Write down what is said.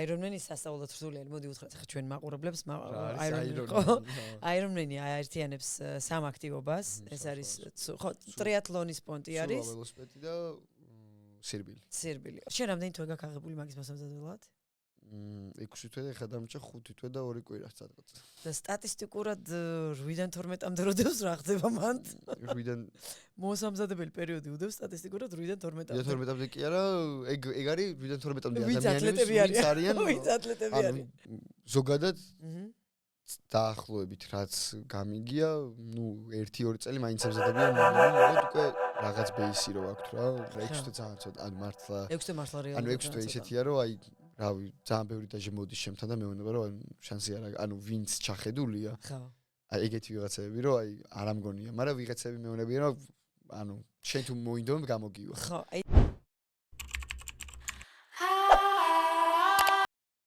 აირონმენი სასწაულად რთულია. მოდი უთხრათ ახლა ჩვენ მაყურებლებს აირონმენი ხო? აირონმენი აერთიანებს სამ აქტივობას. ეს არის ხო ტრიატლონის პონტი არის. სულა ველოსიპედი და სირბილი. სირბილი. შენ რამდენი თვე გაქაღებული მაგის მოსამზადებლად? 6 თვე და ხა დამჭა 5 თვე და 2 კვირა სადღაც. და სტატისტიკურად 8-დან 12-მდე როდებს რა ხდება მან? 8-დან მოსამზადებელი პერიოდი უდევს სტატისტიკურად 8-დან 12-მდე. 12-მდე კი არა, ეგ არის 8-დან 12-მდე ვინც ატლეტები არიან. ვინც ატლეტები არიან. ზოგადად დაახლოებით რაც გამიგია, ნუ 1-2 წელი მაინც ემზადებიან, მაგრამ უკვე რაღაც ბეისი რო აქვს რა, 6 თვე ძალიან ცოტა, ანუ მართლა 6 თვე მართლა რეალურად. ანუ 6 თვე ისეთია რომ აი რავი, ძალიან ბევრი დაჟე მოდის შემთან და მეუბნება რომ შანსი არა, ანუ ვინც ჩახედულია. ხო. აი ეგეთი ვიღაცები რომ აი არ ამგონია, მაგრამ ვიღაცები მეუბნებიან რომ ანუ შენ თუ მოინდომ გამოგივა. ხო, აი